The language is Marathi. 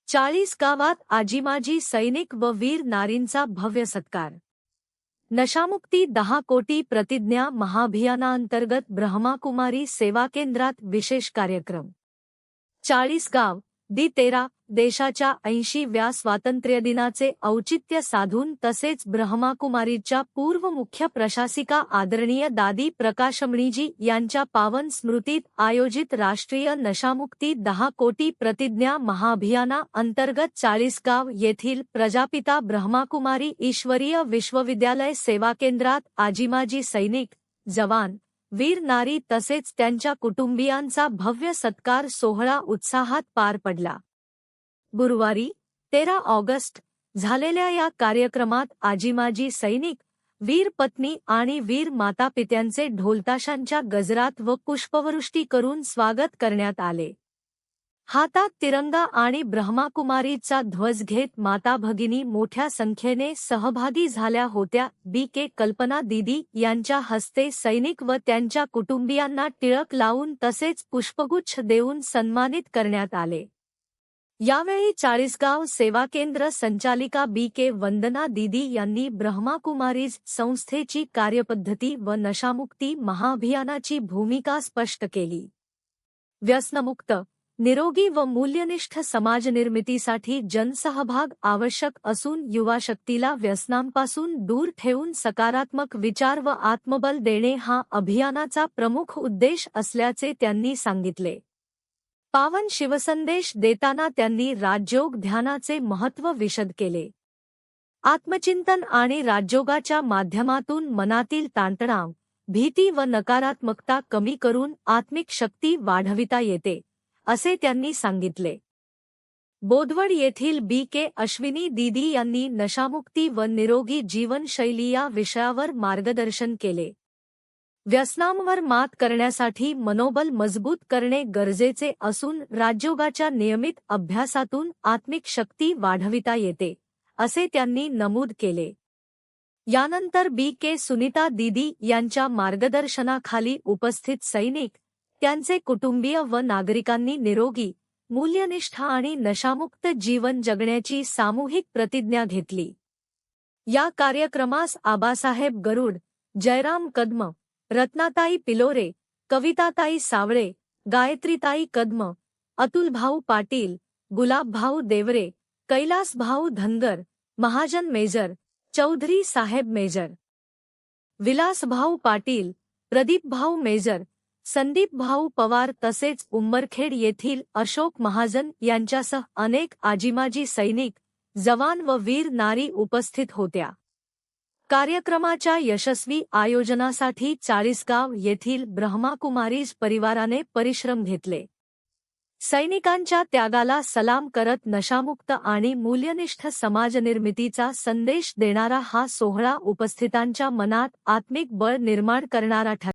40 गावात आजीमाजी सैनिक व वीर नारींचा भव्य सत्कार। नशामुक्ती 10 कोटी प्रतिज्ञा महाअभियानांतर्गत ब्रह्माकुमारी सेवा केंद्रात विशेष कार्यक्रम। 40 गाव दि. देशाच्या 80व्या स्वातंत्र्यदिनाचे औचित्य साधून तसेच ब्रह्माकुमारीच्या पूर्व मुख्य प्रशासिका आदरणीय दादी प्रकाशमणीजी यांच्या पावन स्मृतीत आयोजित राष्ट्रीय नशामुक्ती 10 कोटी प्रतिज्ञा महाअभियाना अंतर्गत 40 गाव येथील प्रजापिता ब्रह्माकुमारी ईश्वरीय विश्वविद्यालय सेवा केंद्रात आजीमाजी सैनिक, जवान, वीर नारी तसेच त्यांच्या कुटुंबियांचा भव्य सत्कार सोहळा उत्साहात पार पडला। गुरुवारी 13 ऑगस्ट झालेल्या या कार्यक्रमात आजीमाजी सैनिक, वीर पत्नी आणि वीर मातापित्यांचे ढोलताशांच्या गजरात व पुष्पवृष्टी करून स्वागत करण्यात आले। हातात तिरंगा आणि ब्रह्माकुमारीचा ध्वज घेत माता भगिनी मोठ्या संख्येने सहभागी झाल्या होत्या। कल्पना दीदी यांच्या हस्ते सैनिक व त्यांच्या कुटुंबियांना टिळक लावून तसेच पुष्पगुच्छ देऊन सन्मानित करण्यात आले। यावेळी 40 गाव सेवा केंद्र संचालिका वंदना दीदी यांनी ब्रह्माकुमारीज संस्थेची कार्यपद्धती व नशामुक्ती महाअभियानाची भूमिका स्पष्ट केली। व्यसनमुक्त, निरोगी व मूल्यनिष्ठ समाजनिर्मितीसाठी जनसहभाग आवश्यक असून युवा शक्तीला व्यसनांपासून दूर ठेवून सकारात्मक विचार व आत्मबल देणे हा अभियानाचा प्रमुख उद्देश असल्याचे त्यांनी सांगितले। पावन शिवसंदेश देताना त्यांनी राजयोग ध्यानाचे महत्त्व विशद केले। आत्मचिंतन आणि राजयोगाच्या माध्यमातून मनातील ताणतणाव, भीती व नकारात्मकता कमी करून आत्मिक शक्ती वाढविता येते, असे त्यांनी सांगितले। बोदवड येथील अश्विनी दीदी यांनी नशामुक्ती व निरोगी जीवनशैली या विषयावर मार्गदर्शन केले। व्यसनांवर मात करण्यासाठी मनोबल मजबूत करणे गरजेचे असून राजयोगाच्या नियमित अभ्यासातून आत्मिक शक्ती वाढविता येते, असे त्यांनी नमूद केले। यानंतर सुनीता दीदी यांच्या मार्गदर्शनाखाली उपस्थित सैनिक, त्यांचे कुटुंबीय व नागरिकांनी निरोगी, मूल्यनिष्ठ आणि नशामुक्त जीवन जगण्याची सामूहिक प्रतिज्ञा घेतली। या कार्यक्रमास आबासाहेब गरुड, जयराम कदम, रत्नाताई पिलोरे, कविताताई सावळे, गायत्रीताई कदम, अतुलभाऊ पाटील, गुलाबभाऊ देवरे, कैलासभाऊ धनगर, महाजन मेजर, चौधरी साहेब मेजर, विलासभाऊ पाटील, प्रदीपभाऊ मेजर, संदीपभाऊ पवार तसेच उंबरखेड येथील अशोक महाजन यांच्यासह अनेक आजीमाजी सैनिक, जवान व वीर नारी उपस्थित होत्या। कार्यक्रमाच्या यशस्वी आयोजनासाठी 40 गाव येथील ब्रह्माकुमारीज परिवाराने परिश्रम घेतले। सैनिकांच्या त्यागाला सलाम करत नशामुक्त आणि मूल्यनिष्ठ समाजनिर्मितीचा संदेश देणारा हा सोहळा उपस्थितांच्या मनात आत्मिक बळ निर्माण करणारा ठरला।